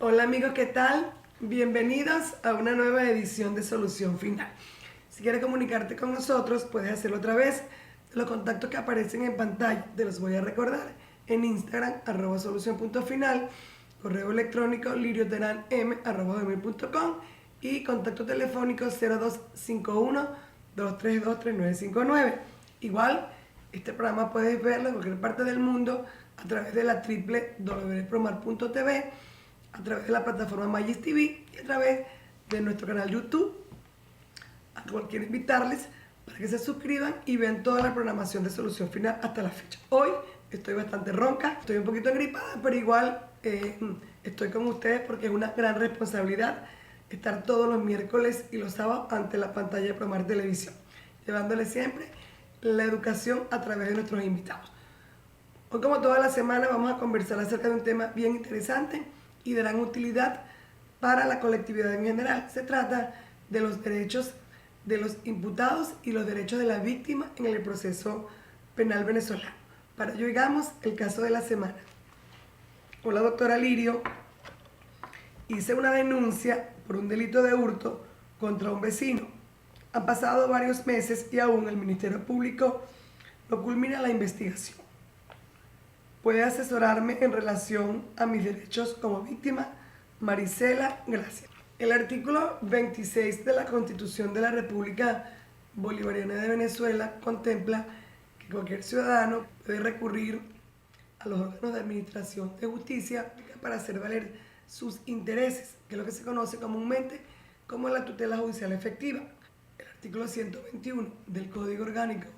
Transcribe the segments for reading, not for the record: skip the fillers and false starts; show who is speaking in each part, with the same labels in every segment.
Speaker 1: Hola amigos, ¿qué tal? Bienvenidos a una nueva edición de Solución Final. Si quieres comunicarte con nosotros, puedes hacerlo otra vez. Los contactos que aparecen en pantalla te los voy a recordar. En Instagram, @solución.final, correo electrónico lirioteranm@gmail.com y contacto telefónico 0251-232-3959. Igual, este programa puedes verlo en cualquier parte del mundo a través de la www.promar.tv, a través de la plataforma Magis TV y a través de nuestro canal YouTube, a cual quiero invitarles para que se suscriban y vean toda la programación de Solución Final hasta la fecha. Hoy estoy bastante ronca, estoy un poquito agripada, pero igual estoy con ustedes porque es una gran responsabilidad estar todos los miércoles y los sábados ante la pantalla de Promar Televisión, llevándoles siempre la educación a través de nuestros invitados. Hoy, como toda la semana, vamos a conversar acerca de un tema bien interesante y de gran utilidad para la colectividad en general. Se trata de los derechos de los imputados y los derechos de la víctima en el proceso penal venezolano. Para ello, digamos, el caso de la semana. Hola, doctora Lirio. Hice una denuncia por un delito de hurto contra un vecino. Han pasado varios meses y aún el Ministerio Público no culmina la investigación. ¿Puede asesorarme en relación a mis derechos como víctima? Marisela, gracias. El artículo 26 de la Constitución de la República Bolivariana de Venezuela contempla que cualquier ciudadano puede recurrir a los órganos de administración de justicia para hacer valer sus intereses, que es lo que se conoce comúnmente como la tutela judicial efectiva. El artículo 121 del Código Orgánico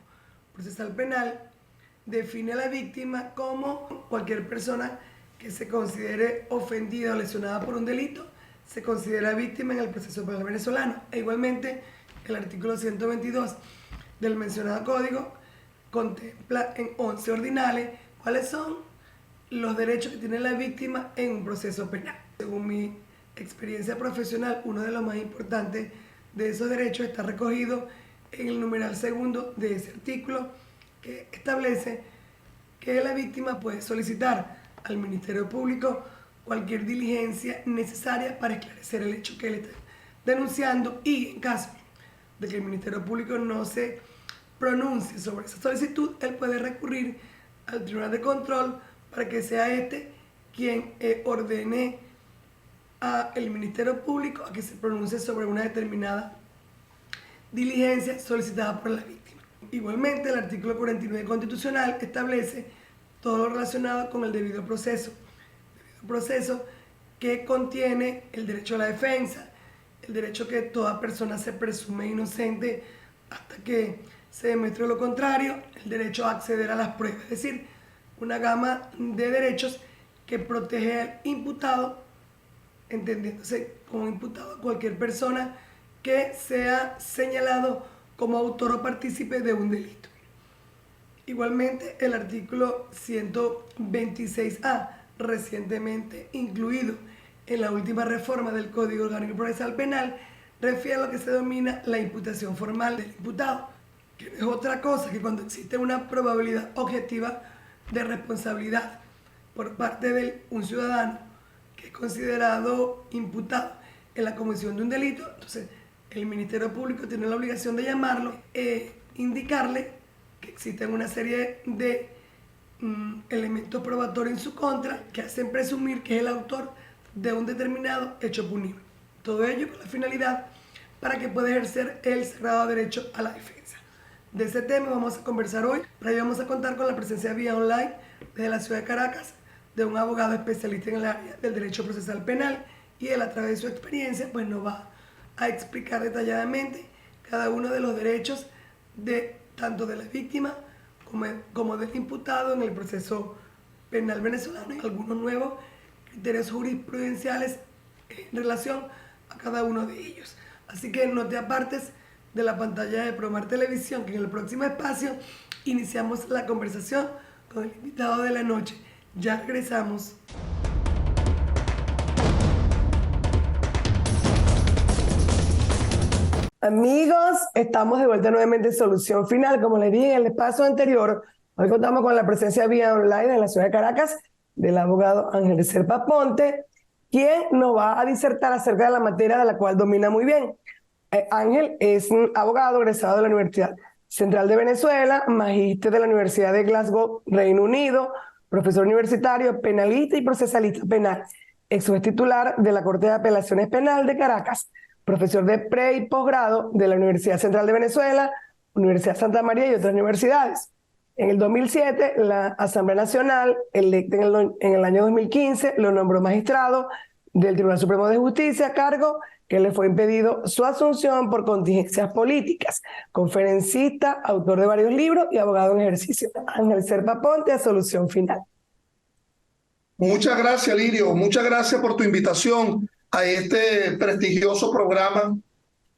Speaker 1: Procesal Penal define a la víctima como cualquier persona que se considere ofendida o lesionada por un delito, se considera víctima en el proceso penal venezolano. E igualmente, el artículo 122 del mencionado código contempla en 11 ordinales cuáles son los derechos que tiene la víctima en un proceso penal. Según mi experiencia profesional, uno de los más importantes de esos derechos está recogido en el numeral segundo de ese artículo, que establece que la víctima puede solicitar al Ministerio Público cualquier diligencia necesaria para esclarecer el hecho que él está denunciando, y en caso de que el Ministerio Público no se pronuncie sobre esa solicitud, él puede recurrir al Tribunal de Control para que sea este quien ordene al Ministerio Público a que se pronuncie sobre una determinada diligencia solicitada por la víctima. Igualmente, el artículo 49 constitucional establece todo lo relacionado con el debido proceso que contiene el derecho a la defensa, el derecho que toda persona se presume inocente hasta que se demuestre lo contrario, el derecho a acceder a las pruebas, es decir, una gama de derechos que protege al imputado, entendiéndose como imputado cualquier persona que sea señalado como autor o partícipe de un delito. Igualmente, el artículo 126A, recientemente incluido en la última reforma del Código Orgánico Procesal Penal, refiere a lo que se denomina la imputación formal del imputado, que no es otra cosa que cuando existe una probabilidad objetiva de responsabilidad por parte de un ciudadano que es considerado imputado en la comisión de un delito. Entonces, el Ministerio Público tiene la obligación de llamarlo e indicarle que existen una serie de elementos probatorios en su contra que hacen presumir que es el autor de un determinado hecho punible. Todo ello con la finalidad para que pueda ejercer el sagrado derecho a la defensa. De ese tema vamos a conversar hoy. Para ello vamos a contar con la presencia vía online desde la ciudad de Caracas de un abogado especialista en el área del derecho procesal penal, y él, a través de su experiencia, pues nos va a explicar detalladamente cada uno de los derechos tanto de la víctima como del imputado en el proceso penal venezolano, y algunos nuevos criterios jurisprudenciales en relación a cada uno de ellos. Así que no te apartes de la pantalla de Promar Televisión, que en el próximo espacio iniciamos la conversación con el invitado de la noche. Ya regresamos. Amigos, estamos de vuelta nuevamente en Solución Final. Como les dije en el espacio anterior, hoy contamos con la presencia vía online en la ciudad de Caracas del abogado Ángel Serpa Ponte, ¿Quién nos va a disertar acerca de la materia de la cual domina muy bien? Ángel es un abogado egresado de la Universidad Central de Venezuela, magíster de la Universidad de Glasgow, Reino Unido, profesor universitario, penalista y procesalista penal, ex juez titular de la Corte de Apelaciones Penal de Caracas, profesor de pre y posgrado de la Universidad Central de Venezuela, Universidad Santa María y otras universidades. En el 2007, la Asamblea Nacional, electa en el año 2015, lo nombró magistrado del Tribunal Supremo de Justicia, cargo que le fue impedido su asunción por contingencias políticas. Conferencista, autor de varios libros y abogado en ejercicio. Ángel Serpa Ponte, a solución final.
Speaker 2: Muchas gracias, Lirio. Muchas gracias por tu invitación a este prestigioso programa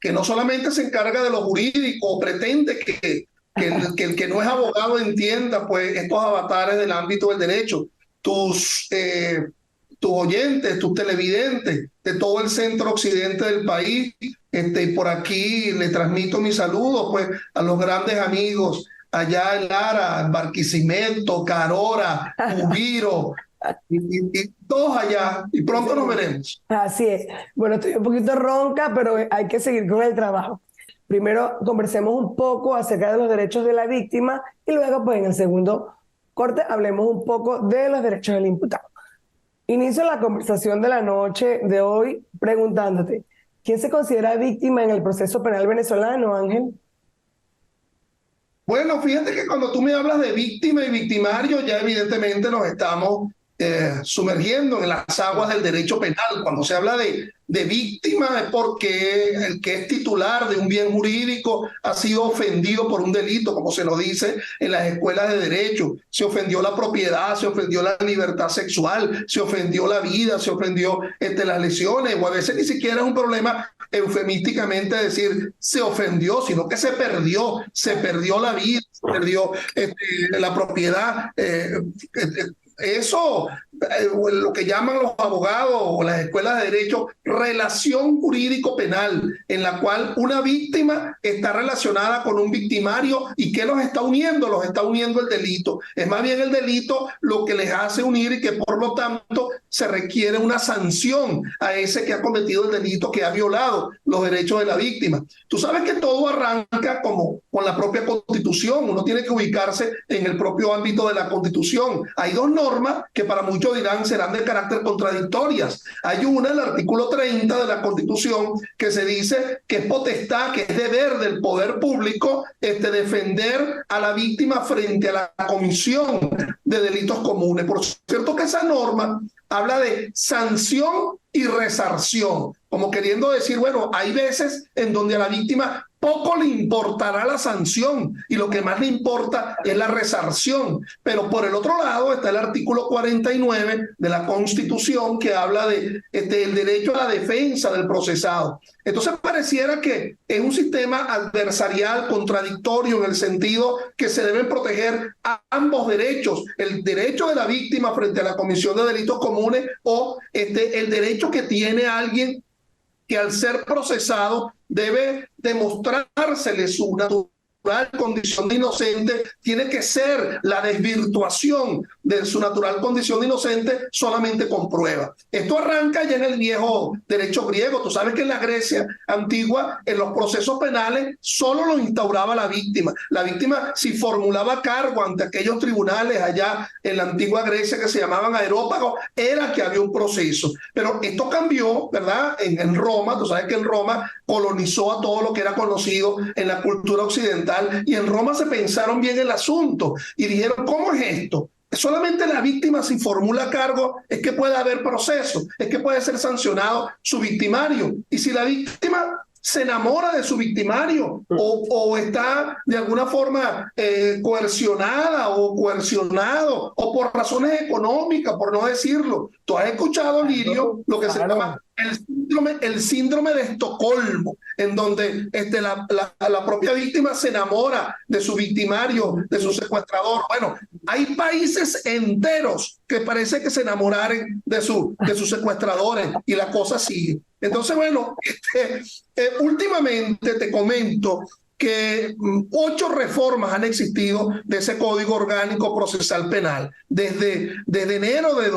Speaker 2: que no solamente se encarga de lo jurídico, pretende que el que no es abogado entienda pues estos avatares del ámbito del derecho. Tus oyentes, tus televidentes de todo el centro occidente del país, y por aquí le transmito mis saludos pues a los grandes amigos allá en Lara, en Barquisimeto, Carora, Ubiro, y todos allá, y pronto nos veremos.
Speaker 1: Así es. Bueno, estoy un poquito ronca, pero hay que seguir con el trabajo. Primero conversemos un poco acerca de los derechos de la víctima y luego, pues en el segundo corte, hablemos un poco de los derechos del imputado. Inicio la conversación de la noche de hoy preguntándote, ¿quién se considera víctima en el proceso penal venezolano, Ángel?
Speaker 2: Bueno, fíjate que cuando tú me hablas de víctima y victimario, ya evidentemente nos estamos sumergiendo en las aguas del derecho penal. Cuando se habla de víctima es porque el que es titular de un bien jurídico ha sido ofendido por un delito, como se nos dice en las escuelas de derecho. Se ofendió la propiedad, se ofendió la libertad sexual, se ofendió la vida, se ofendió las lesiones, o a veces ni siquiera es un problema eufemísticamente decir se ofendió, sino que se perdió la vida, se perdió la propiedad. Eso, lo que llaman los abogados o las escuelas de derecho, relación jurídico-penal, en la cual una víctima está relacionada con un victimario. ¿Y qué los está uniendo? Los está uniendo el delito. Es más bien el delito lo que les hace unir y que por lo tanto se requiere una sanción a ese que ha cometido el delito, que ha violado los derechos de la víctima. Tú sabes que todo arranca como con la propia Constitución. Uno tiene que ubicarse en el propio ámbito de la Constitución. Hay dos normas que para muchos dirán serán de carácter contradictorias. Hay una, el artículo 30 de la Constitución, que se dice que es potestad, que es deber del poder público defender a la víctima frente a la comisión de delitos comunes. Por cierto que esa norma habla de sanción y resarción, como queriendo decir, bueno, hay veces en donde a la víctima poco le importará la sanción y lo que más le importa es la resarción. Pero por el otro lado está el artículo 49 de la Constitución, que habla del derecho a la defensa del procesado. Entonces pareciera que es un sistema adversarial, contradictorio, en el sentido que se deben proteger a ambos derechos, el derecho de la víctima frente a la comisión de delitos comunes o el derecho que tiene alguien que al ser procesado debe demostrársele su natural condición de inocente. Tiene que ser la desvirtuación de su natural condición de inocente solamente con prueba. Esto arranca ya en el viejo derecho griego. Tú sabes que en la Grecia antigua, en los procesos penales, solo lo instauraba la víctima. La víctima, si formulaba cargo ante aquellos tribunales allá en la antigua Grecia que se llamaban aerópagos, era que había un proceso. Pero esto cambió, ¿verdad? En Roma, tú sabes que en Roma colonizó a todo lo que era conocido en la cultura occidental, y en Roma se pensaron bien el asunto y dijeron, ¿cómo es esto? Solamente la víctima, si formula cargo, es que puede haber proceso, es que puede ser sancionado su victimario. Y si la víctima se enamora de su victimario o está de alguna forma coercionada o coercionado o por razones económicas, por no decirlo. Tú has escuchado, Lirio, lo que se llama el síndrome de Estocolmo, en donde la propia víctima se enamora de su victimario, de su secuestrador. Bueno, hay países enteros que parece que se enamoraron de sus secuestradores y la cosa sigue. Entonces, bueno, últimamente te comento que 8 reformas han existido de ese Código Orgánico Procesal Penal, desde enero de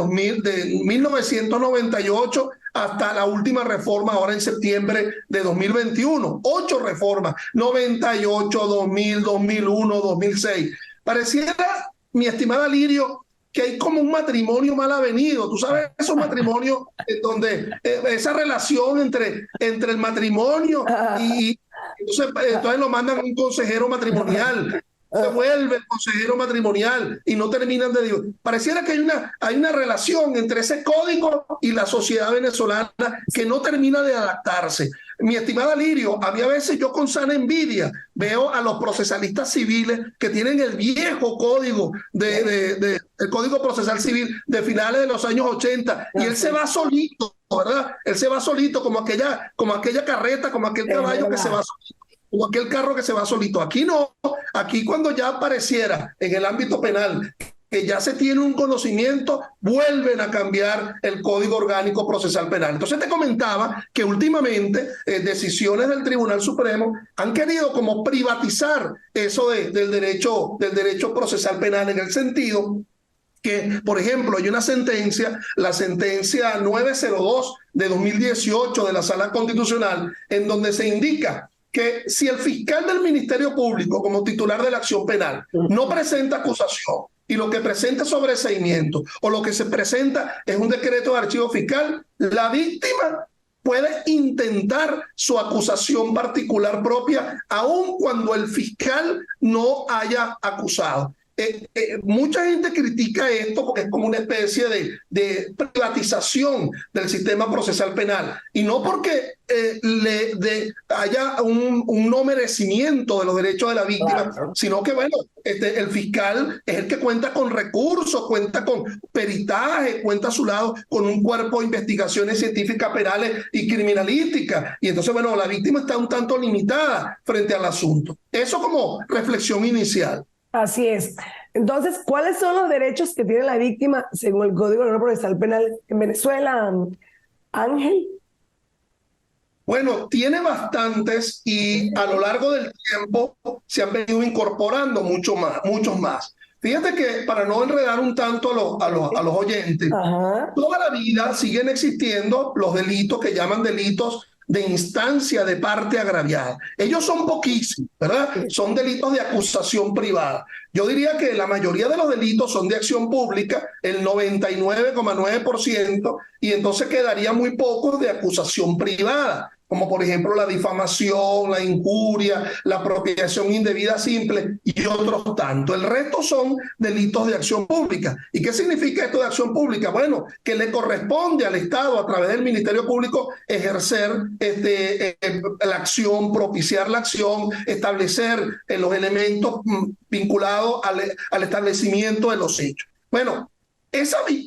Speaker 2: 1998 hasta la última reforma ahora en septiembre de 2021. 8 reformas, 98, 2000, 2001, 2006. Pareciera, mi estimada Lirio, que hay como un matrimonio mal avenido. Tú sabes, esos matrimonios en donde esa relación entre el matrimonio y entonces lo mandan a un consejero matrimonial, se vuelve el consejero matrimonial y no terminan de divorciar. Pareciera que hay una relación entre ese código y la sociedad venezolana que no termina de adaptarse. Mi estimada Lirio, a mí a veces yo con sana envidia veo a los procesalistas civiles que tienen el viejo código el Código Procesal Civil de finales de los años 80 y él se va solito, ¿verdad? Él se va solito como aquella carreta, como aquel caballo que se va solito, como aquel carro que se va solito. Aquí no, aquí cuando ya apareciera en el ámbito penal que ya se tiene un conocimiento, vuelven a cambiar el Código Orgánico Procesal Penal. Entonces te comentaba que últimamente decisiones del Tribunal Supremo han querido como privatizar eso del derecho procesal penal, en el sentido que, por ejemplo, hay una sentencia, la sentencia 902 de 2018 de la Sala Constitucional, en donde se indica que si el fiscal del Ministerio Público, como titular de la acción penal, no presenta acusación y lo que presenta es sobreseimiento o lo que se presenta es un decreto de archivo fiscal, la víctima puede intentar su acusación particular propia, aun cuando el fiscal no haya acusado. Mucha gente critica esto porque es como una especie de privatización del sistema procesal penal, y no porque haya un no merecimiento de los derechos de la víctima, claro, sino que, bueno, el fiscal es el que cuenta con recursos, cuenta con peritaje, cuenta a su lado con un cuerpo de investigaciones científicas penales y criminalísticas, y entonces, bueno, la víctima está un tanto limitada frente al asunto. Eso como reflexión inicial.
Speaker 1: Así es. Entonces, ¿cuáles son los derechos que tiene la víctima según el Código Procesal Penal en Venezuela, Ángel?
Speaker 2: Bueno, tiene bastantes y a lo largo del tiempo se han venido incorporando muchos más. Fíjate que, para no enredar un tanto a los oyentes, toda la vida siguen existiendo los delitos que llaman delitos de instancia de parte agraviada. Ellos son poquísimos, ¿verdad? Son delitos de acusación privada. Yo diría que la mayoría de los delitos son de acción pública, el 99,9%, y entonces quedaría muy poco de acusación privada, como por ejemplo la difamación, la injuria, la apropiación indebida simple y otros tanto. El resto son delitos de acción pública. ¿Y qué significa esto de acción pública? Bueno, que le corresponde al Estado, a través del Ministerio Público, ejercer la acción, propiciar la acción, establecer los elementos vinculados al establecimiento de los hechos. Bueno,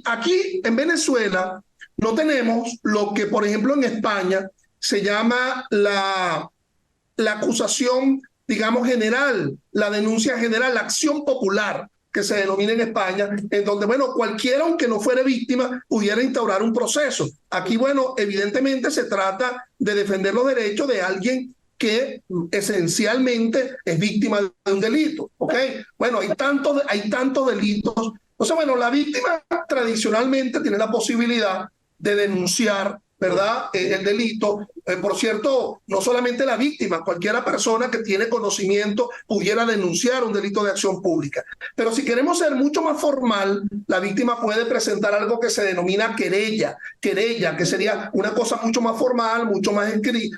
Speaker 2: aquí en Venezuela no tenemos lo que, por ejemplo, en España se llama la acusación, digamos, general, la denuncia general, la acción popular, que se denomina en España, en donde, bueno, cualquiera, aunque no fuera víctima, pudiera instaurar un proceso. Aquí, bueno, evidentemente se trata de defender los derechos de alguien que esencialmente es víctima de un delito, ¿ok? Bueno, hay tantos delitos. Entonces, bueno, la víctima tradicionalmente tiene la posibilidad de denunciar, ¿verdad?, el delito. Por cierto, no solamente la víctima, cualquiera persona que tiene conocimiento pudiera denunciar un delito de acción pública. Pero si queremos ser mucho más formal, la víctima puede presentar algo que se denomina querella, que sería una cosa mucho más formal, mucho más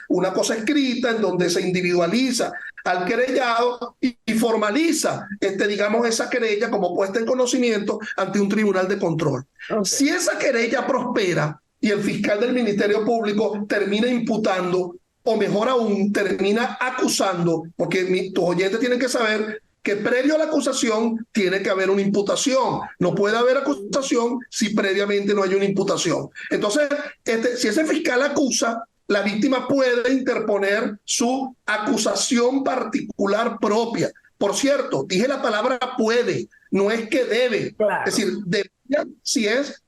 Speaker 2: una cosa escrita, en donde se individualiza al querellado y formaliza, digamos, esa querella como puesta en conocimiento ante un tribunal de control. Okay. Si esa querella prospera y el fiscal del Ministerio Público termina imputando, o mejor aún, termina acusando, porque tus oyentes tienen que saber que previo a la acusación tiene que haber una imputación. No puede haber acusación si previamente no hay una imputación. Entonces, si ese fiscal acusa, la víctima puede interponer su acusación particular propia. Por cierto, dije la palabra puede, no es que debe. Claro. Es decir, debería, si es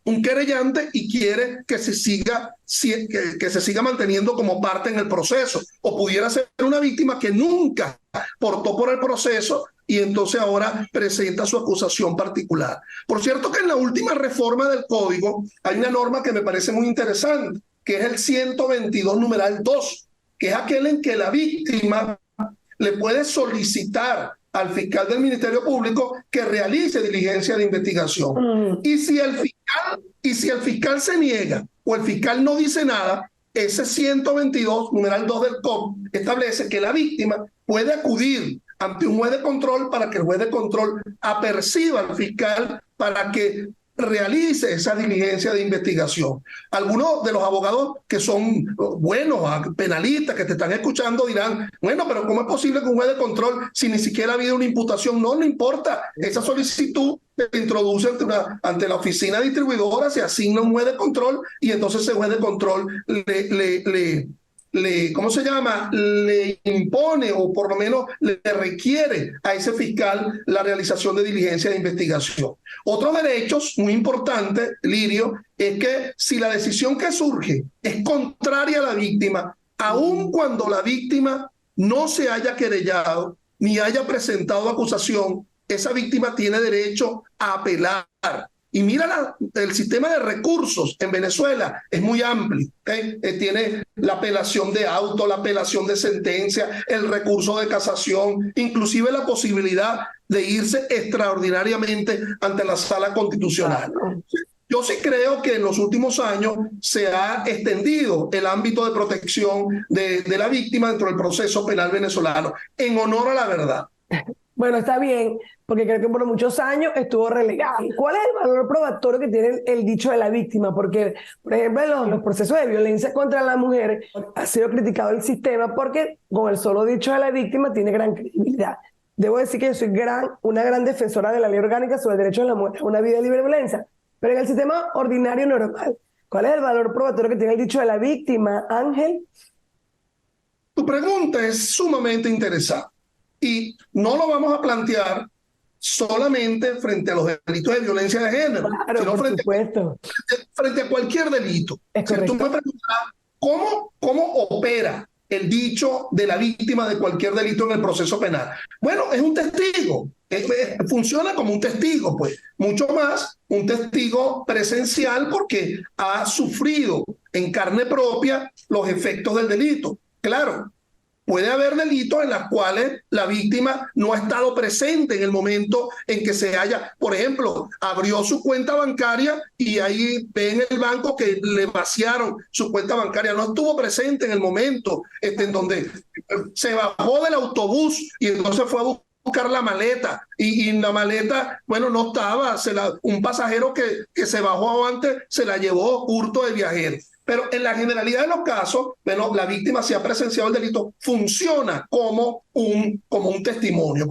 Speaker 2: un querellante y quiere que se siga, que se siga manteniendo como parte en el proceso. O pudiera ser una víctima que nunca portó por el proceso y entonces ahora presenta su acusación particular. Por cierto que en la última reforma del Código hay una norma que me parece muy interesante, que es el 122 numeral 2, que es aquel en que la víctima le puede solicitar al fiscal del Ministerio Público que realice diligencia de investigación. Y si el fiscal se niega o el fiscal no dice nada, ese 122, numeral 2 del COP, establece que la víctima puede acudir ante un juez de control para que el juez de control aperciba al fiscal para que realice esa diligencia de investigación. Algunos de los abogados que son buenos, penalistas, que te están escuchando dirán, bueno, pero ¿cómo es posible que un juez de control, si ni siquiera ha habido una imputación? No importa. Esa solicitud se introduce ante la oficina distribuidora, se asigna un juez de control y entonces ese juez de control ¿cómo se llama? Le impone o por lo menos le requiere a ese fiscal la realización de diligencia de investigación. Otros derechos muy importantes, Lirio, es que si la decisión que surge es contraria a la víctima, aun cuando la víctima no se haya querellado ni haya presentado acusación, esa víctima tiene derecho a apelar. Y mira, el sistema de recursos en Venezuela es muy amplio. Tiene la apelación de auto, la apelación de sentencia, el recurso de casación, inclusive la posibilidad de irse extraordinariamente ante la sala constitucional. Yo sí creo que en los últimos años se ha extendido el ámbito de protección de la víctima dentro del proceso penal venezolano, en honor a la verdad.
Speaker 3: Bueno, está bien, porque creo que por muchos años estuvo relegado. ¿Cuál es el valor probatorio que tiene el dicho de la víctima? Porque, por ejemplo, en los procesos de violencia contra la mujer ha sido criticado el sistema porque con el solo dicho de la víctima tiene gran credibilidad. Debo decir que yo soy una gran defensora de la ley orgánica sobre el derecho de la mujer a una vida libre de violencia, pero en el sistema ordinario normal, ¿cuál es el valor probatorio que tiene el dicho de la víctima, Ángel?
Speaker 2: Tu pregunta es sumamente interesante. Y no lo vamos a plantear solamente frente a los delitos de violencia de género,
Speaker 3: claro,
Speaker 2: sino frente a cualquier delito.
Speaker 3: Es correcto.
Speaker 2: Si tú me preguntas, ¿cómo opera el dicho de la víctima de cualquier delito en el proceso penal? Bueno, es un testigo, funciona como un testigo, pues, mucho más un testigo presencial porque ha sufrido en carne propia los efectos del delito. Claro, puede haber delitos en los cuales la víctima no ha estado presente en el momento en que se haya, por ejemplo, abrió su cuenta bancaria y ahí ve en el banco que le vaciaron su cuenta bancaria. No estuvo presente en el momento en donde se bajó del autobús y entonces fue a buscar la maleta y en la maleta, bueno, no estaba. Un pasajero que se bajó antes se la llevó hurto de viajero. Pero en la generalidad de los casos, bueno, la víctima, si ha presenciado el delito, funciona como un testimonio,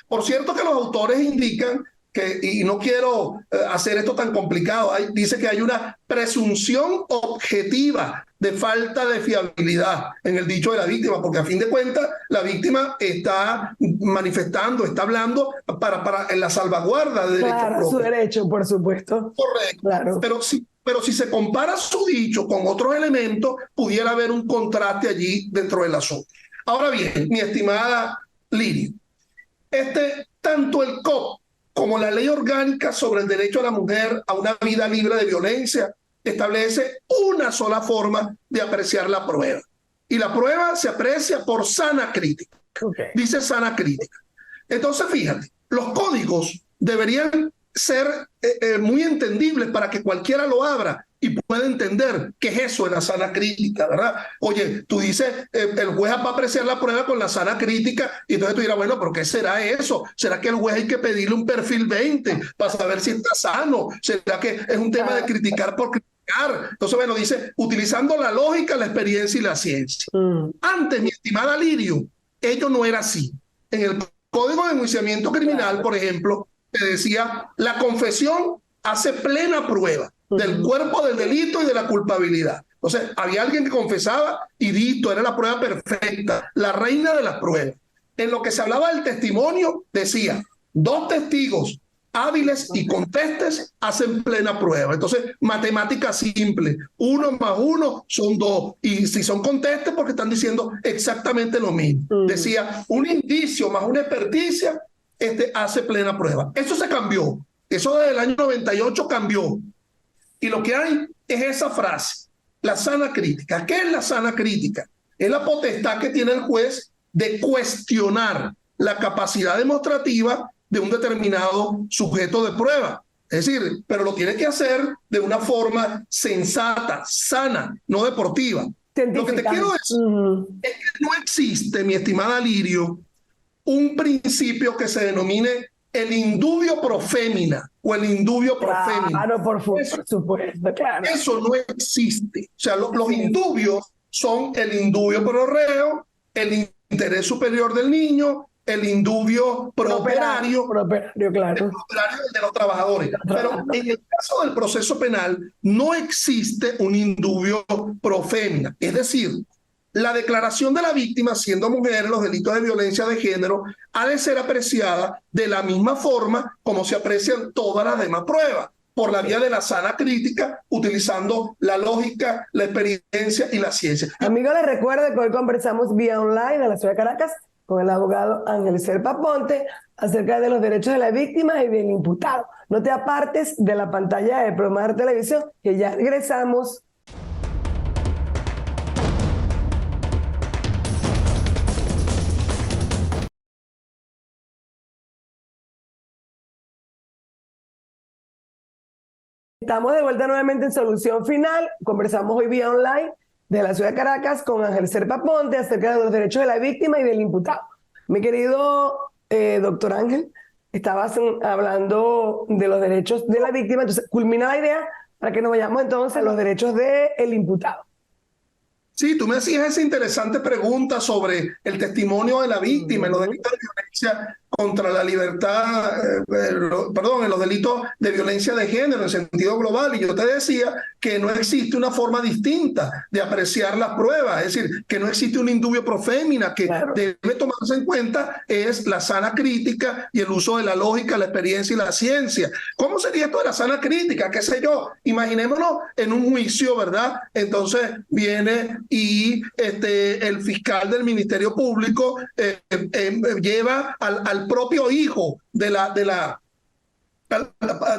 Speaker 2: Por cierto que los autores indican que, y no quiero hacer esto tan complicado, dice que hay una presunción objetiva de falta de fiabilidad en el dicho de la víctima, porque a fin de cuentas la víctima está manifestando, está hablando para en la salvaguarda de derechos propios.
Speaker 3: Su derecho, por supuesto.
Speaker 2: Correcto.
Speaker 3: Claro.
Speaker 2: Pero si se compara su dicho con otros elementos, pudiera haber un contraste allí dentro del asunto. Ahora bien, mi estimada Lirio, tanto el COP como la Ley Orgánica sobre el Derecho a la Mujer a una vida libre de violencia establece una sola forma de apreciar la prueba. Y la prueba se aprecia por sana crítica.
Speaker 3: Okay.
Speaker 2: Dice sana crítica. Entonces, fíjate, los códigos deberían ser muy entendibles para que cualquiera lo abra y pueda entender qué es eso de la sana crítica, ¿verdad? Oye, tú dices, el juez va a apreciar la prueba con la sana crítica y entonces tú dirás, bueno, ¿pero qué será eso? ¿Será que el juez hay que pedirle un perfil 20 para saber si está sano? ¿Será que es un tema de criticar por criticar? Entonces, bueno, dice, utilizando la lógica, la experiencia y la ciencia. Antes, mi estimada Lirio, ello no era así. En el Código de Enjuiciamiento Criminal, por ejemplo, te decía, la confesión hace plena prueba del cuerpo del delito y de la culpabilidad. Entonces, había alguien que confesaba y listo, era la prueba perfecta, la reina de las pruebas. En lo que se hablaba del testimonio, decía, 2 testigos hábiles y contestes, hacen plena prueba. Entonces, matemática simple, 1 más 1 son 2, y si son contestes, porque están diciendo exactamente lo mismo. Decía, un indicio más una experticia, hace plena prueba. Eso se cambió, eso desde el año 98 cambió, y lo que hay es esa frase, la sana crítica. ¿Qué es la sana crítica? Es la potestad que tiene el juez de cuestionar la capacidad demostrativa de un determinado sujeto de prueba. Es decir, pero lo tiene que hacer de una forma sensata, sana, no deportiva. Lo que te quiero decir es que no existe, mi estimada Lirio, un principio que se denomine el indubio pro femina o el indubio pro femina.
Speaker 3: Claro, por supuesto, claro.
Speaker 2: Eso no existe. O sea, los indubios son el indubio pro reo, el interés superior del niño, el indubio pro operario,
Speaker 3: claro.
Speaker 2: el operario de los trabajadores. Pero en el caso del proceso penal no existe un indubio pro femina. Es decir, la declaración de la víctima, siendo mujer en los delitos de violencia de género, ha de ser apreciada de la misma forma como se aprecian todas las demás pruebas, por la vía de la sana crítica, utilizando la lógica, la experiencia y la ciencia.
Speaker 3: Amigos, les recuerdo que hoy conversamos vía online en la ciudad de Caracas con el abogado Ángel Serpa Ponte acerca de los derechos de la víctima y del imputado. No te apartes de la pantalla de Promar Televisión, que ya regresamos. Estamos de vuelta nuevamente en Solución Final. Conversamos hoy vía online de la ciudad de Caracas con Ángel Serpa Ponte acerca de los derechos de la víctima y del imputado. Mi querido doctor Ángel, estabas hablando de los derechos de la víctima, entonces culmina la idea para que nos vayamos entonces a los derechos del imputado.
Speaker 2: Sí, tú me hacías esa interesante pregunta sobre el testimonio de la víctima en los delitos de violencia contra la libertad, en los delitos de violencia de género en sentido global, y yo te decía que no existe una forma distinta de apreciar las pruebas, es decir, que no existe un indubio pro femina, que debe tomarse en cuenta es la sana crítica y el uso de la lógica, la experiencia y la ciencia. ¿Cómo sería esto de la sana crítica? ¿Qué sé yo? Imaginémonos en un juicio, ¿verdad? Entonces viene y el fiscal del Ministerio Público lleva al propio hijo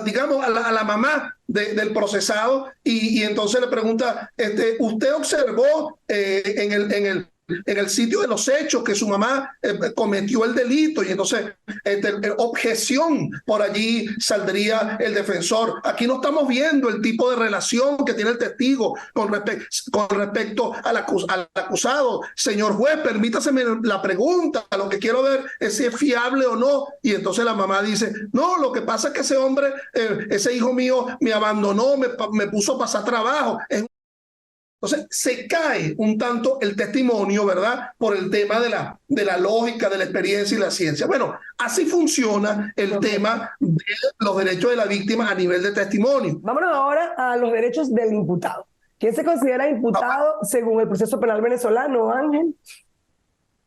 Speaker 2: digamos, a la mamá del procesado, y entonces le pregunta, ¿usted observó en el sitio de los hechos que su mamá cometió el delito? Y entonces, objeción, por allí saldría el defensor. Aquí no estamos viendo el tipo de relación que tiene el testigo con respecto al acusado. Señor juez, permítaseme la pregunta, lo que quiero ver es si es fiable o no. Y entonces la mamá dice, no, lo que pasa es que ese hombre, ese hijo mío me abandonó, me puso a pasar trabajo. Entonces se cae un tanto el testimonio, ¿verdad? Por el tema de la lógica, de la experiencia y la ciencia. Bueno, así funciona el tema de los derechos de la víctima a nivel de testimonio.
Speaker 3: Vámonos ahora a los derechos del imputado. ¿Quién se considera imputado según el proceso penal venezolano, Ángel?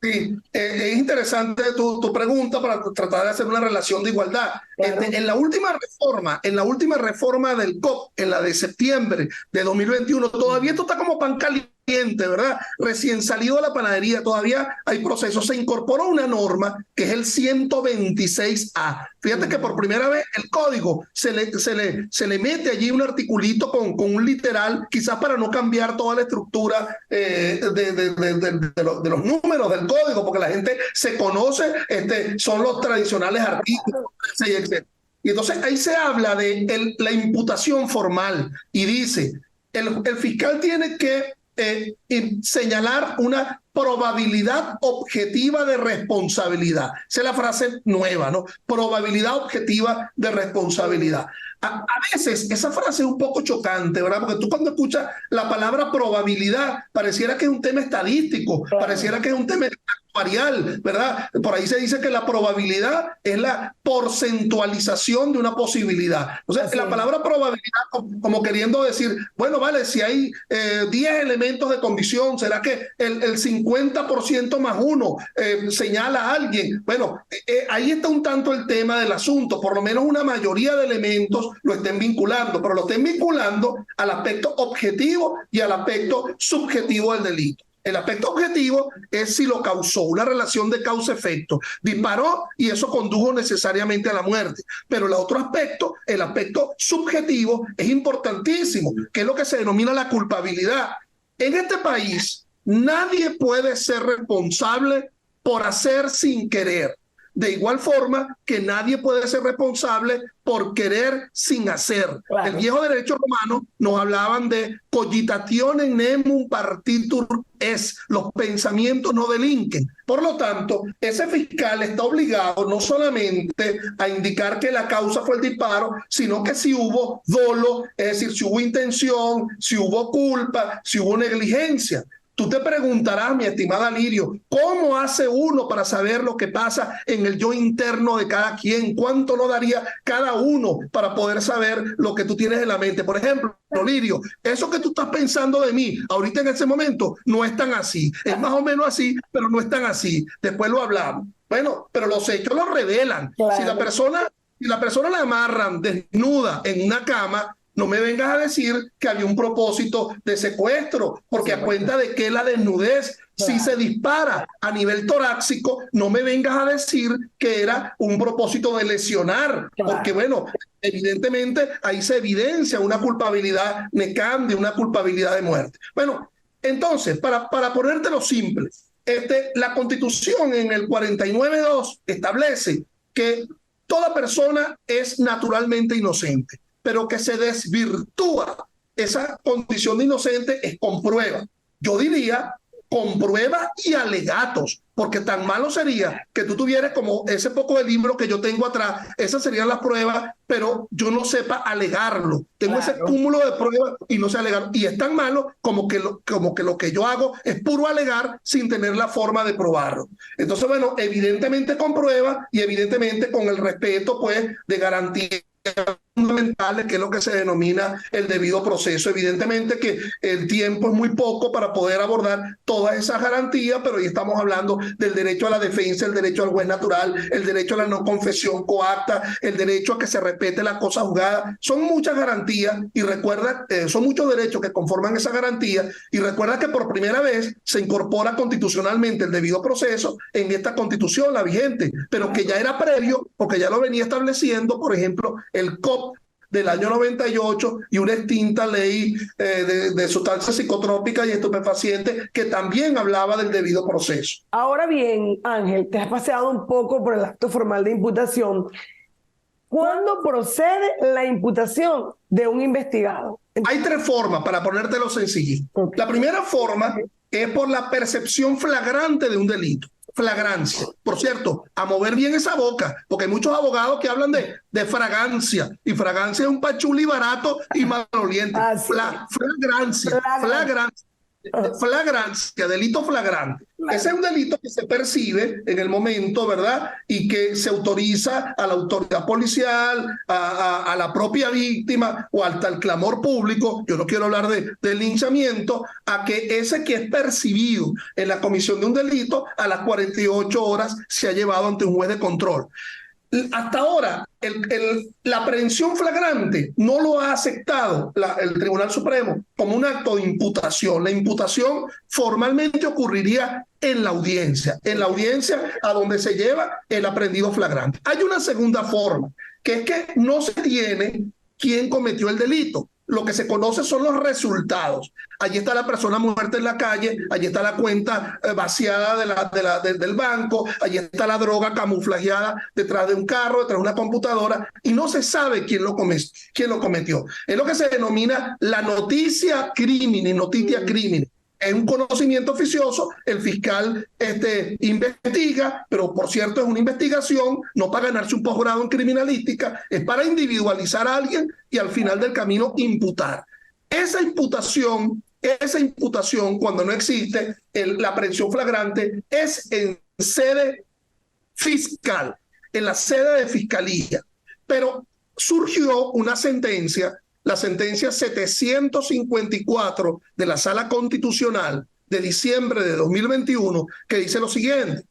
Speaker 2: Sí, es interesante tu pregunta para tratar de hacer una relación de igualdad. Claro. En la última reforma del COP, en la de septiembre de 2021, todavía esto está como pan caliente, ¿verdad? Recién salido de la panadería, todavía hay procesos. Se incorporó una norma que es el 126A. Fíjate que por primera vez el código se le mete allí un articulito con un literal, quizás para no cambiar toda la estructura de los números del código, porque la gente se conoce, son los tradicionales artículos, etc. Y entonces ahí se habla de la imputación formal y dice, el fiscal tiene que señalar una probabilidad objetiva de responsabilidad. Esa es la frase nueva, ¿no? Probabilidad objetiva de responsabilidad. A veces esa frase es un poco chocante, ¿verdad? Porque tú cuando escuchas la palabra probabilidad, pareciera que es un tema estadístico, pareciera que es un tema exacto. actuarial, ¿verdad? Por ahí se dice que la probabilidad es la porcentualización de una posibilidad. O sea, la palabra probabilidad como queriendo decir, bueno, vale, si hay 10 elementos de condición, ¿será que el 50% más uno señala a alguien? Bueno, ahí está un tanto el tema del asunto. Por lo menos una mayoría de elementos lo estén vinculando, pero lo estén vinculando al aspecto objetivo y al aspecto subjetivo del delito. El aspecto objetivo es si lo causó, una relación de causa-efecto. Disparó y eso condujo necesariamente a la muerte. Pero el otro aspecto, el aspecto subjetivo, es importantísimo, que es lo que se denomina la culpabilidad. En este país, nadie puede ser responsable por hacer sin querer. De igual forma que nadie puede ser responsable por querer sin hacer. Claro. El viejo derecho romano nos hablaban de cogitatione nemum partitur es, los pensamientos no delinquen. Por lo tanto, ese fiscal está obligado no solamente a indicar que la causa fue el disparo, sino que si hubo dolo, es decir, si hubo intención, si hubo culpa, si hubo negligencia. Tú te preguntarás, mi estimada Lirio, ¿cómo hace uno para saber lo que pasa en el yo interno de cada quien? ¿Cuánto no daría cada uno para poder saber lo que tú tienes en la mente? Por ejemplo, Lirio, eso que tú estás pensando de mí ahorita en ese momento no es tan así. Es más o menos así, pero no es tan así. Después lo hablamos. Bueno, pero los hechos lo revelan. Claro. Si la persona la amarran desnuda en una cama, no me vengas a decir que había un propósito de secuestro, porque a cuenta de que la desnudez, si se dispara a nivel torácico, no me vengas a decir que era un propósito de lesionar, porque bueno, evidentemente ahí se evidencia una culpabilidad necande, una culpabilidad de muerte. Bueno, entonces, para ponértelo simple, la Constitución en el 49.2 establece que toda persona es naturalmente inocente, pero que se desvirtúa esa condición de inocente es con prueba. Yo diría con prueba y alegatos, porque tan malo sería que tú tuvieras como ese poco de libro que yo tengo atrás, esas serían las pruebas, pero yo no sepa alegarlo. Tengo ese cúmulo de pruebas y no sé alegar. Y es tan malo como que lo que yo hago es puro alegar sin tener la forma de probarlo. Entonces, bueno, evidentemente con prueba y evidentemente con el respeto, pues, de garantía fundamentales, que es lo que se denomina el debido proceso. Evidentemente que el tiempo es muy poco para poder abordar todas esas garantías, pero ahí estamos hablando del derecho a la defensa, el derecho al juez natural, el derecho a la no confesión coacta, el derecho a que se respete la cosa juzgada. Son muchas garantías y recuerda, son muchos derechos que conforman esa garantía, y recuerda que por primera vez se incorpora constitucionalmente el debido proceso en esta constitución, la vigente, pero que ya era previo, porque ya lo venía estableciendo, por ejemplo, el COP del año 98 y una extinta ley de sustancias psicotrópicas y estupefacientes que también hablaba del debido proceso.
Speaker 3: Ahora bien, Ángel, te has paseado un poco por el acto formal de imputación. ¿Cuándo procede la imputación de un investigado?
Speaker 2: Hay tres formas, para ponértelo sencillo. Okay. La primera forma es por la percepción flagrante de un delito. Flagrancia. Por cierto, a mover bien esa boca, porque hay muchos abogados que hablan de fragancia, y fragancia es un pachuli barato y maloliente. Flagrancia, delito flagrante. Claro. Ese es un delito que se percibe en el momento, ¿verdad? Y que se autoriza a la autoridad policial, a la propia víctima o hasta el clamor público, yo no quiero hablar de linchamiento, a que ese que es percibido en la comisión de un delito a las 48 horas se ha llevado ante un juez de control. Hasta ahora, la aprehensión flagrante no lo ha aceptado el Tribunal Supremo como un acto de imputación. La imputación formalmente ocurriría en la audiencia a donde se lleva el aprehendido flagrante. Hay una segunda forma, que es que no se tiene quién cometió el delito. Lo que se conoce son los resultados. Allí está la persona muerta en la calle, allí está la cuenta vaciada del banco, allí está la droga camuflajeada detrás de un carro, detrás de una computadora, y no se sabe quién lo cometió. Es lo que se denomina la noticia crimine, notitia crimine. Es un conocimiento oficioso, el fiscal investiga, pero por cierto es una investigación, no para ganarse un posgrado en criminalística, es para individualizar a alguien y al final del camino imputar. Esa imputación esa imputación, cuando no existe la aprehensión flagrante, es en sede fiscal, en la sede de fiscalía. Pero surgió una sentencia, la sentencia 754 de la Sala Constitucional de diciembre de 2021, que dice lo siguiente: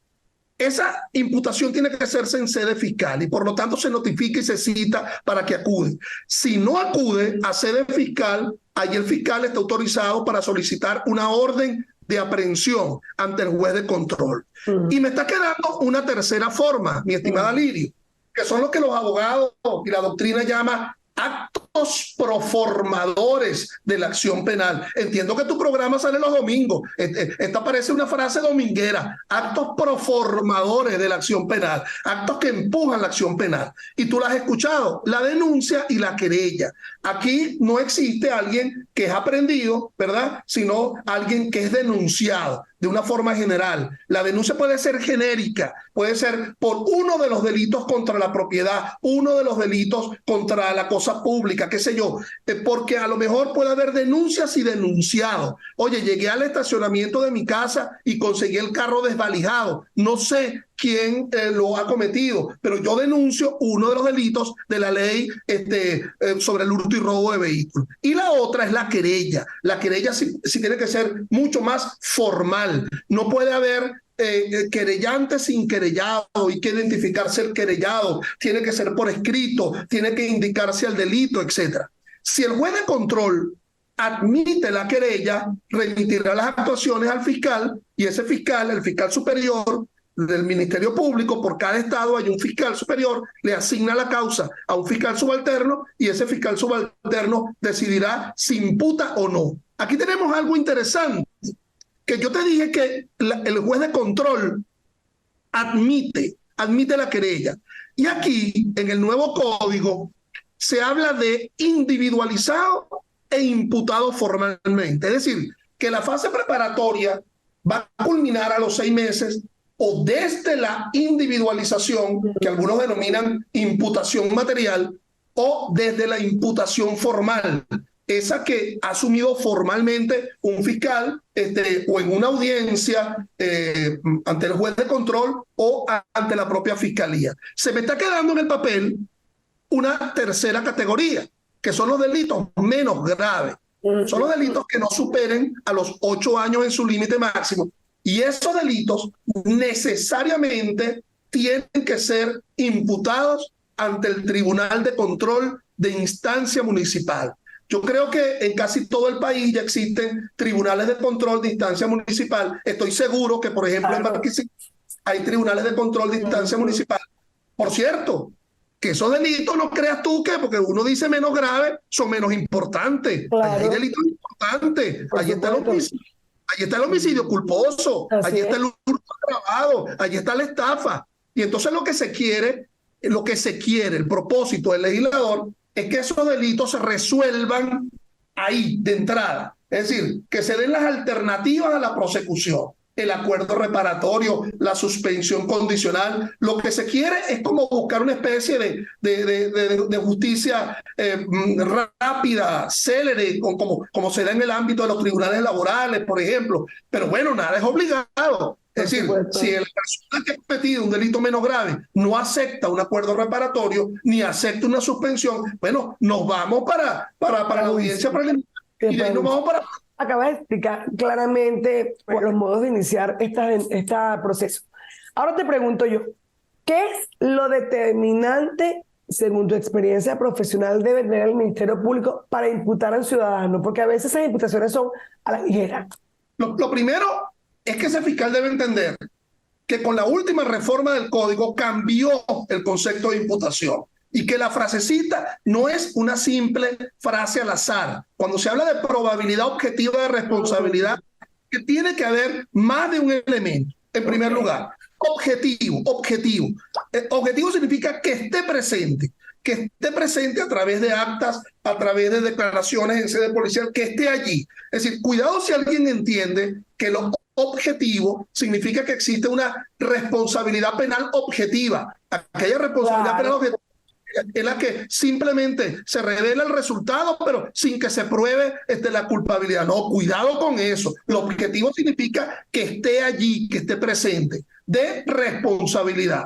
Speaker 2: esa imputación tiene que hacerse en sede fiscal y por lo tanto se notifica y se cita para que acude. Si no acude a sede fiscal, ahí el fiscal está autorizado para solicitar una orden de aprehensión ante el juez de control. Y me está quedando una tercera forma, mi estimada Lirio, que son los que los abogados y la doctrina llama actos proformadores de la acción penal. Entiendo que tu programa sale los domingos. Esta parece una frase dominguera. Actos proformadores de la acción penal. Actos que empujan la acción penal. Y tú la has escuchado. La denuncia y la querella. Aquí no existe alguien que es aprendido, ¿verdad? Sino alguien que es denunciado de una forma general. La denuncia puede ser genérica, puede ser por uno de los delitos contra la propiedad, uno de los delitos contra la cosa pública, qué sé yo, porque a lo mejor puede haber denuncias y denunciados. Oye, llegué al estacionamiento de mi casa y conseguí el carro desvalijado. No sé quién lo ha cometido, pero yo denuncio uno de los delitos de la ley sobre el hurto y robo de vehículos. Y la otra es la querella. La querella sí tiene que ser mucho más formal. No puede haber querellante sin querellado, hay que identificarse el querellado, tiene que ser por escrito, tiene que indicarse el delito, etc. Si el juez de control admite la querella, remitirá las actuaciones al fiscal y ese fiscal, el fiscal superior del Ministerio Público, por cada estado hay un fiscal superior, le asigna la causa a un fiscal subalterno y ese fiscal subalterno decidirá si imputa o no. Aquí tenemos algo interesante, que yo te dije que el juez de control admite la querella. Y aquí, en el nuevo código, se habla de individualizado e imputado formalmente. Es decir, que la fase preparatoria va a culminar a los 6 meses o desde la individualización, que algunos denominan imputación material, o desde la imputación formal, esa que ha asumido formalmente un fiscal o en una audiencia ante el juez de control o ante la propia fiscalía. Se me está quedando en el papel una tercera categoría, que son los delitos menos graves. Son los delitos que no superen a los 8 años en su límite máximo. Y esos delitos necesariamente tienen que ser imputados ante el Tribunal de Control de Instancia Municipal. Yo creo que en casi todo el país ya existen tribunales de control de instancia municipal. Estoy seguro que, por ejemplo, en Barquisimeto hay tribunales de control de instancia municipal. Por cierto, que esos delitos, no creas tú que porque uno dice menos grave, son menos importantes. Claro. Hay delitos importantes. Ahí está el homicidio culposo, allí está el hurto agravado, allí está la estafa. Y entonces lo que se quiere, el propósito del legislador, es que esos delitos se resuelvan ahí, de entrada. Es decir, que se den las alternativas a la prosecución, el acuerdo reparatorio, la suspensión condicional. Lo que se quiere es como buscar una especie de justicia rápida, célere, como se da en el ámbito de los tribunales laborales, por ejemplo. Pero bueno, nada es obligado. Es decir, si la persona que ha cometido un delito menos grave no acepta un acuerdo reparatorio ni acepta una suspensión, bueno, nos vamos para la audiencia preliminar y de ahí nos vamos para...
Speaker 3: Acaba de explicar claramente los modos de iniciar este proceso. Ahora te pregunto yo, ¿qué es lo determinante, según tu experiencia profesional, debe tener el Ministerio Público para imputar al ciudadano? Porque a veces esas imputaciones son a la ligera.
Speaker 2: Lo primero es que ese fiscal debe entender que con la última reforma del código cambió el concepto de imputación y que la frasecita no es una simple frase al azar. Cuando se habla de probabilidad objetiva de responsabilidad, que tiene que haber más de un elemento. En primer lugar, objetivo. Objetivo significa que esté presente a través de actas, a través de declaraciones en sede policial, que esté allí. Es decir, cuidado si alguien entiende que lo objetivo significa que existe una responsabilidad penal objetiva. Aquella responsabilidad penal objetiva es la que simplemente se revela el resultado, pero sin que se pruebe la culpabilidad. No, cuidado con eso. Lo objetivo significa que esté allí, que esté presente, de responsabilidad.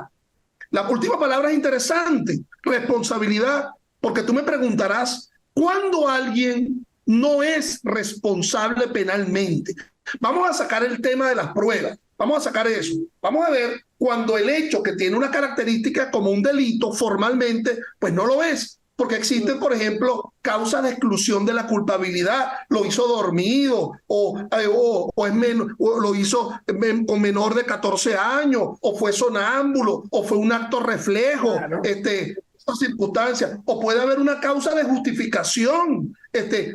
Speaker 2: La última palabra es interesante, responsabilidad, porque tú me preguntarás, ¿cuándo alguien no es responsable penalmente? Vamos a sacar el tema de las pruebas, vamos a sacar eso. Vamos a ver cuando el hecho que tiene una característica como un delito formalmente, pues no lo es. Porque existen, por ejemplo, causas de exclusión de la culpabilidad. Lo hizo dormido o lo hizo con menor de 14 años o fue sonámbulo o fue un acto reflejo.
Speaker 3: Claro.
Speaker 2: Estas circunstancias. O puede haber una causa de justificación,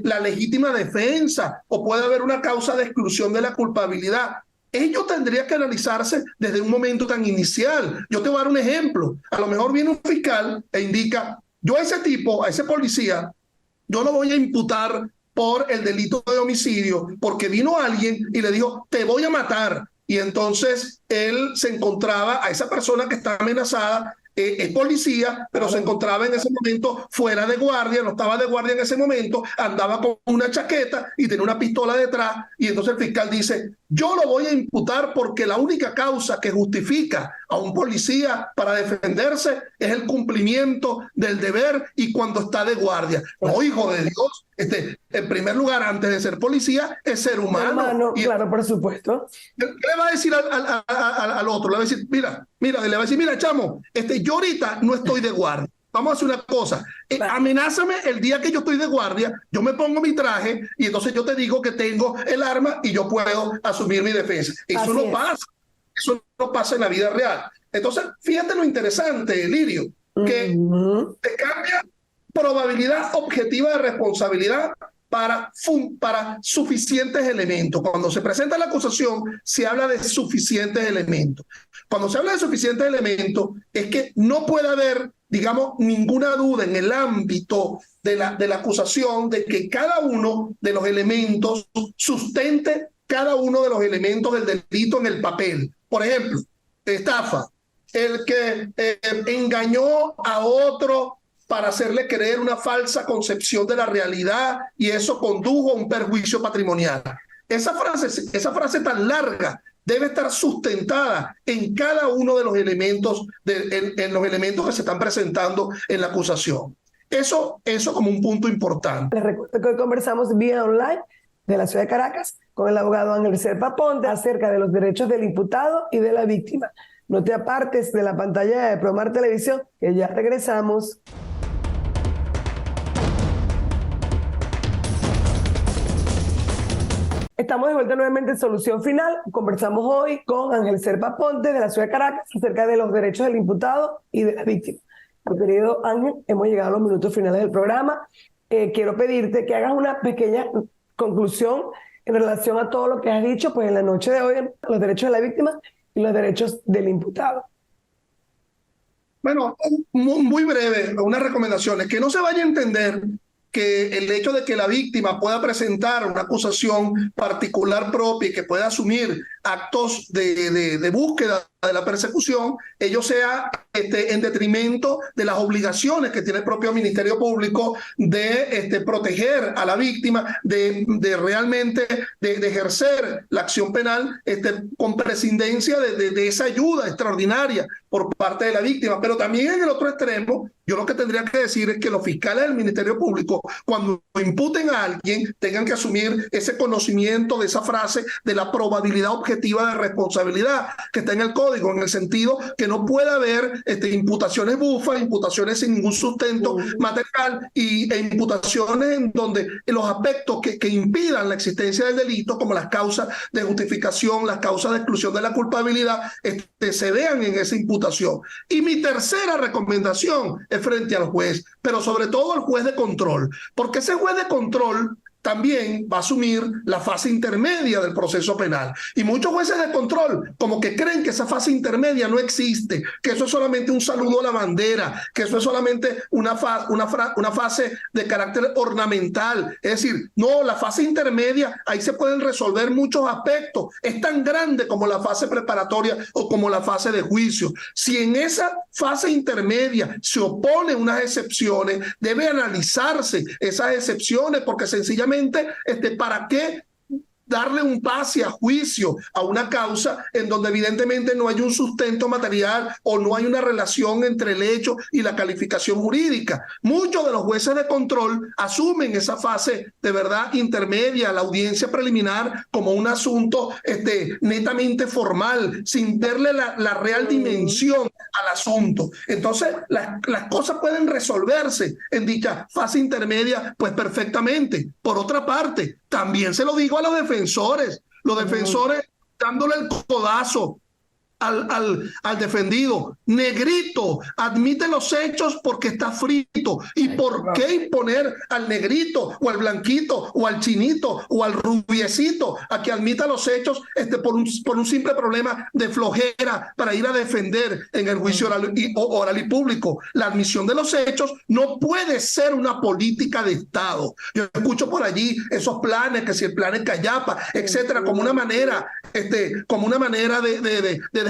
Speaker 2: la legítima defensa, o puede haber una causa de exclusión de la culpabilidad. Ello tendría que analizarse desde un momento tan inicial. Yo te voy a dar un ejemplo. A lo mejor viene un fiscal e indica, yo a ese tipo, a ese policía, yo lo voy a imputar por el delito de homicidio porque vino alguien y le dijo, te voy a matar. Y entonces él se encontraba, a esa persona que está amenazada, es policía, pero se encontraba en ese momento fuera de guardia, no estaba de guardia en ese momento, andaba con una chaqueta y tenía una pistola detrás, y entonces el fiscal dice, yo lo voy a imputar porque la única causa que justifica a un policía para defenderse es el cumplimiento del deber y cuando está de guardia. No, hijo de Dios, en primer lugar, antes de ser policía, es ser humano. Y
Speaker 3: claro, por supuesto.
Speaker 2: ¿qué le va a decir al otro? Le va a decir, mira, chamo, yo ahorita no estoy de guardia. Vamos a hacer una cosa, amenázame el día que yo estoy de guardia, yo me pongo mi traje y entonces yo te digo que tengo el arma y yo puedo asumir mi defensa. Eso no pasa en la vida real. Entonces, fíjate lo interesante, Lirio, que te cambia probabilidad objetiva de responsabilidad para suficientes elementos. Cuando se presenta la acusación, se habla de suficientes elementos. Cuando se habla de suficientes elementos, es que no puede haber, digamos, ninguna duda en el ámbito de la acusación de que cada uno de los elementos sustente cada uno de los elementos del delito en el papel. Por ejemplo, estafa, el que engañó a otro para hacerle creer una falsa concepción de la realidad y eso condujo a un perjuicio patrimonial. Esa frase tan larga debe estar sustentada en cada uno de los elementos, en los elementos que se están presentando en la acusación. Eso como un punto importante.
Speaker 3: Les recuerdo que hoy conversamos vía online de la ciudad de Caracas con el abogado Ángel Serpa Ponte acerca de los derechos del imputado y de la víctima. No te apartes de la pantalla de Promar Televisión, que ya regresamos. Estamos de vuelta nuevamente en Solución Final. Conversamos hoy con Ángel Serpa Ponte de la ciudad de Caracas acerca de los derechos del imputado y de la víctima. Mi querido Ángel, hemos llegado a los minutos finales del programa. Quiero pedirte que hagas una pequeña conclusión en relación a todo lo que has dicho pues en la noche de hoy, los derechos de la víctima y los derechos del imputado.
Speaker 2: Bueno, muy breve, unas recomendaciones. Que no se vaya a entender que el hecho de que la víctima pueda presentar una acusación particular propia y que pueda asumir actos de búsqueda de la persecución, ello sea en detrimento de las obligaciones que tiene el propio Ministerio Público de proteger a la víctima, de realmente de ejercer la acción penal con prescindencia de esa ayuda extraordinaria por parte de la víctima. Pero también en el otro extremo, yo lo que tendría que decir es que los fiscales del Ministerio Público, cuando imputen a alguien, tengan que asumir ese conocimiento de esa frase de la probabilidad objetiva de responsabilidad que está en el código, en el sentido que no puede haber imputaciones bufas, imputaciones sin ningún sustento material e imputaciones en donde los aspectos que impidan la existencia del delito, como las causas de justificación, las causas de exclusión de la culpabilidad, se vean en esa imputación. Y mi tercera recomendación es frente al juez, pero sobre todo al juez de control, porque ese juez de control también va a asumir la fase intermedia del proceso penal. Y muchos jueces de control como que creen que esa fase intermedia no existe, que eso es solamente un saludo a la bandera, que eso es solamente una fase de carácter ornamental. Es decir, no, la fase intermedia, ahí se pueden resolver muchos aspectos. Es tan grande como la fase preparatoria o como la fase de juicio. Si en esa fase intermedia se oponen unas excepciones, debe analizarse esas excepciones, porque sencillamente ¿para qué darle un pase a juicio a una causa en donde evidentemente no hay un sustento material o no hay una relación entre el hecho y la calificación jurídica? Muchos de los jueces de control asumen esa fase de verdad intermedia, la audiencia preliminar, como un asunto netamente formal, sin verle la real dimensión al asunto. Entonces, las cosas pueden resolverse en dicha fase intermedia, pues perfectamente. Por otra parte, también se lo digo a los defensores dándole el codazo al defendido. Negrito, admite los hechos porque está frito. ¿Y por qué imponer al negrito o al blanquito o al chinito o al rubiecito a que admita los hechos por un simple problema de flojera para ir a defender en el juicio oral y público? La admisión de los hechos no puede ser una política de Estado. Yo escucho por allí esos planes, que si el plan es Cayapa, etcétera, como una manera de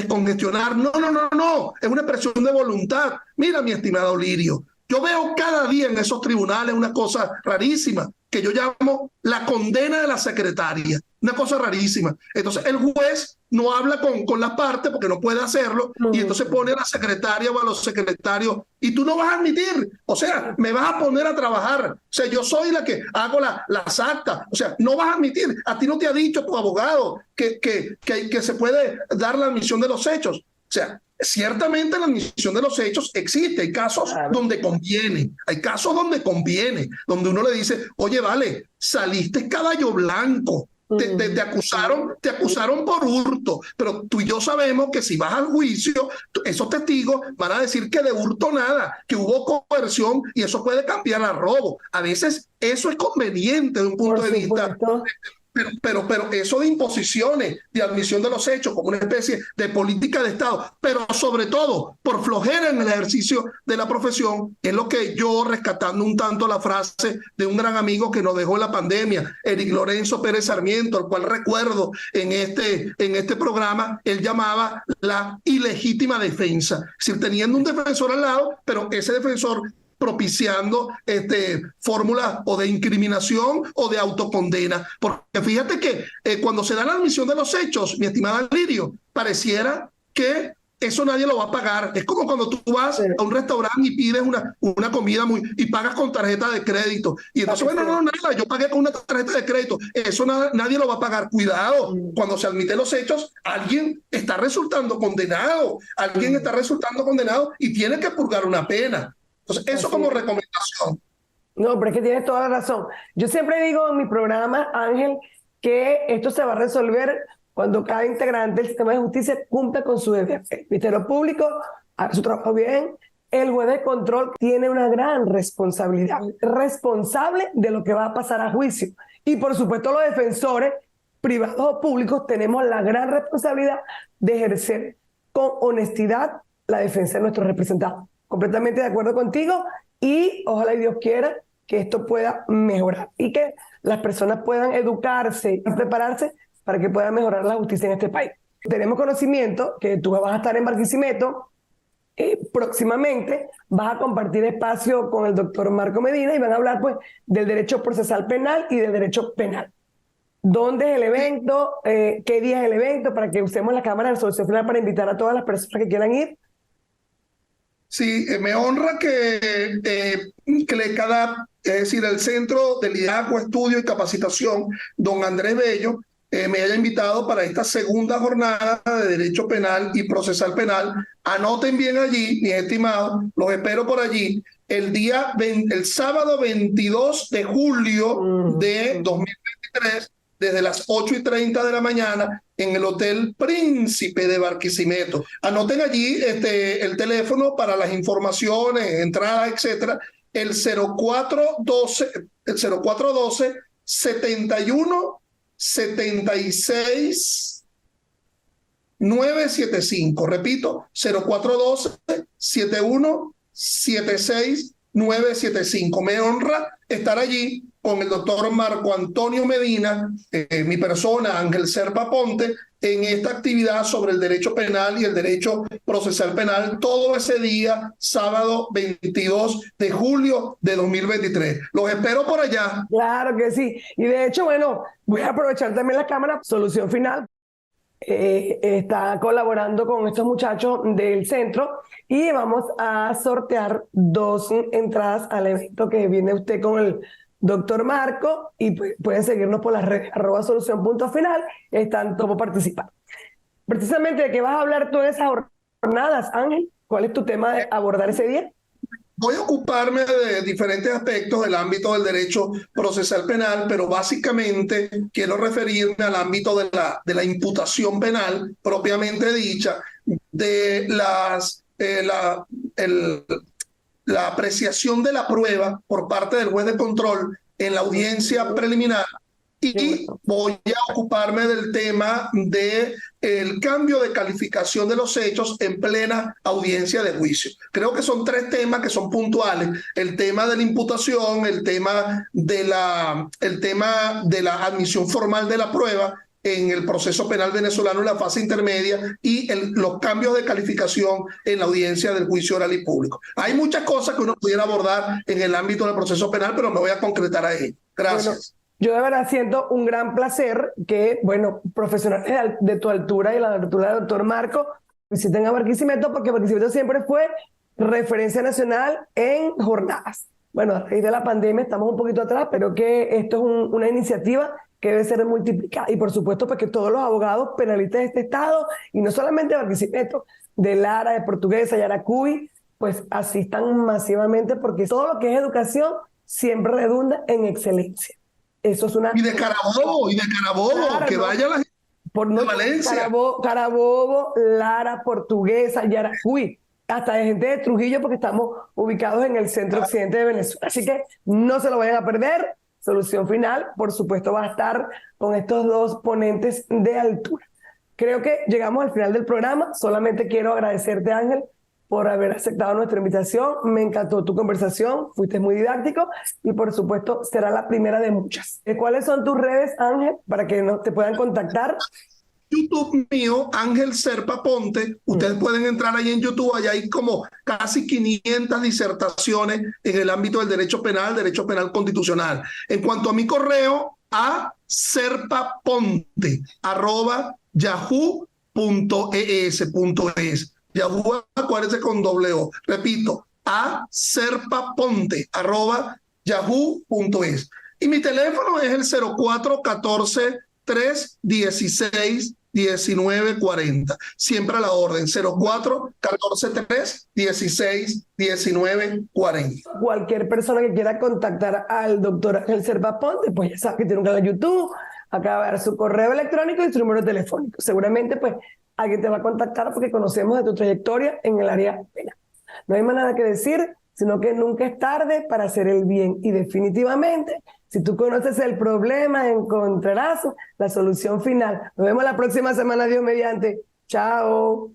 Speaker 2: descongestionar. No, es una expresión de voluntad. Mira, mi estimado Lirio, yo veo cada día en esos tribunales una cosa rarísima que yo llamo la condena de la secretaria, una cosa rarísima. Entonces el juez no habla con la parte porque no puede hacerlo, y entonces pone a la secretaria o a los secretarios, y tú no vas a admitir, o sea, me vas a poner a trabajar, o sea, yo soy la que hago las actas, o sea, no vas a admitir, a ti no te ha dicho tu abogado que se puede dar la admisión de los hechos. O sea, ciertamente la admisión de los hechos existe, hay casos donde conviene, donde uno le dice, oye, vale, saliste caballo blanco, te acusaron por hurto, pero tú y yo sabemos que si vas al juicio, esos testigos van a decir que de hurto nada, que hubo coerción, y eso puede cambiar a robo. A veces eso es conveniente de un punto de vista. Pero eso de imposiciones, de admisión de los hechos como una especie de política de Estado, pero sobre todo por flojera en el ejercicio de la profesión, es lo que yo, rescatando un tanto la frase de un gran amigo que nos dejó en la pandemia, Eric Lorenzo Pérez Sarmiento, al cual recuerdo en este programa, él llamaba la ilegítima defensa. Es decir, teniendo un defensor al lado, pero ese defensor propiciando fórmulas o de incriminación o de autocondena. Porque fíjate que cuando se da la admisión de los hechos, mi estimada Lirio, pareciera que eso nadie lo va a pagar. Es como cuando tú vas a un restaurante y pides una comida y pagas con tarjeta de crédito. Y entonces, nada, yo pagué con una tarjeta de crédito. Eso nadie lo va a pagar. Cuidado, cuando se admiten los hechos, alguien está resultando condenado. Y tiene que purgar una pena. Entonces, eso como recomendación.
Speaker 3: No, pero es que tienes toda la razón. Yo siempre digo en mi programa, Ángel, que esto se va a resolver cuando cada integrante del sistema de justicia cumple con su deber. El Ministerio Público hace su trabajo bien, el juez de control tiene una gran responsabilidad, responsable de lo que va a pasar a juicio. Y por supuesto los defensores, privados o públicos, tenemos la gran responsabilidad de ejercer con honestidad la defensa de nuestros representados. Completamente de acuerdo contigo, y ojalá y Dios quiera que esto pueda mejorar y que las personas puedan educarse y prepararse para que pueda mejorar la justicia en este país. Tenemos conocimiento que tú vas a estar en Barquisimeto próximamente, vas a compartir espacio con el doctor Marco Medina y van a hablar pues del derecho procesal penal y del derecho penal. ¿Dónde es el evento? ¿Qué día es el evento? Para que usemos la cámara del Solución Final para invitar a todas las personas que quieran ir.
Speaker 2: Sí, me honra que el CADAP, es decir, el Centro de Liderazgo, Estudio y Capacitación, don Andrés Bello, me haya invitado para esta segunda jornada de Derecho Penal y Procesal Penal. Anoten bien allí, mis estimados, los espero por allí, el sábado 22 de julio de 2023, desde las 8:30 de la mañana, en el Hotel Príncipe de Barquisimeto. Anoten allí el teléfono para las informaciones, entradas, etcétera, el 0412 71 76 975. Repito, 0412-7176-975. Me honra estar allí con el doctor Marco Antonio Medina, mi persona, Ángel Serpa Ponte, en esta actividad sobre el derecho penal y el derecho procesal penal, todo ese día, sábado 22 de julio de 2023. Los espero por allá.
Speaker 3: Claro que sí. Y de hecho, bueno, voy a aprovechar también la cámara. Solución Final está colaborando con estos muchachos del centro y vamos a sortear 2 entradas al evento que viene usted con el doctor Marco, y pueden seguirnos por las redes @solución.final. Están como participar. Precisamente, ¿de qué vas a hablar tú en esas jornadas, Ángel? ¿Cuál es tu tema de abordar ese día?
Speaker 2: Voy a ocuparme de diferentes aspectos del ámbito del derecho procesal penal, pero básicamente quiero referirme al ámbito de la imputación penal propiamente dicha, de la apreciación de la prueba por parte del juez de control en la audiencia preliminar. Y voy a ocuparme del tema del cambio de calificación de los hechos en plena audiencia de juicio. Creo que son 3 temas que son puntuales: el tema de la imputación, el tema de la admisión formal de la prueba en el proceso penal venezolano en la fase intermedia, y los cambios de calificación en la audiencia del juicio oral y público. Hay muchas cosas que uno pudiera abordar en el ámbito del proceso penal, pero me voy a concretar a ello. Gracias.
Speaker 3: Bueno, yo de verdad siento un gran placer que, bueno, profesionales de tu altura y la altura del doctor Marco visiten a Barquisimeto, porque Barquisimeto siempre fue referencia nacional en jornadas. Bueno, a raíz de la pandemia estamos un poquito atrás, pero que esto es una iniciativa que debe ser multiplicada. Y por supuesto, pues que todos los abogados penalistas de este estado, y no solamente de Barquisimeto, de Lara, de Portuguesa, Yaracuy, pues asistan masivamente, porque todo lo que es educación siempre redunda en excelencia. Eso es una...
Speaker 2: Y de Carabobo, claro, que vaya la gente de Valencia.
Speaker 3: Carabobo, Lara, Portuguesa, Yaracuy, hasta de gente de Trujillo, porque estamos ubicados en el centro occidente de Venezuela. Así que no se lo vayan a perder. Solución Final, por supuesto, va a estar con estos 2 ponentes de altura. Creo que llegamos al final del programa. Solamente quiero agradecerte, Ángel, por haber aceptado nuestra invitación. Me encantó tu conversación, fuiste muy didáctico y por supuesto será la primera de muchas. ¿Cuáles son tus redes, Ángel, para que te puedan contactar?
Speaker 2: YouTube mío, Ángel Serpa Ponte. Ustedes pueden entrar ahí en YouTube, allá hay como casi 500 disertaciones en el ámbito del derecho penal constitucional. En cuanto a mi correo, a serpaponte@yahoo.es. Yahoo, acuérdense, con doble O. Repito, a serpaponte@yahoo.es. Y mi teléfono es el 0414-316-1940. Siempre a la orden, 04-14-316-1940.
Speaker 3: Cualquier persona que quiera contactar al doctor Ángel Serpa Ponte, pues ya sabe que tiene un canal de YouTube, acá va a ver su correo electrónico y su número telefónico. Seguramente, pues, alguien te va a contactar porque conocemos de tu trayectoria en el área penal. No hay más nada que decir, sino que nunca es tarde para hacer el bien. Y definitivamente, si tú conoces el problema, encontrarás la solución final. Nos vemos la próxima semana, Dios mediante. Chao.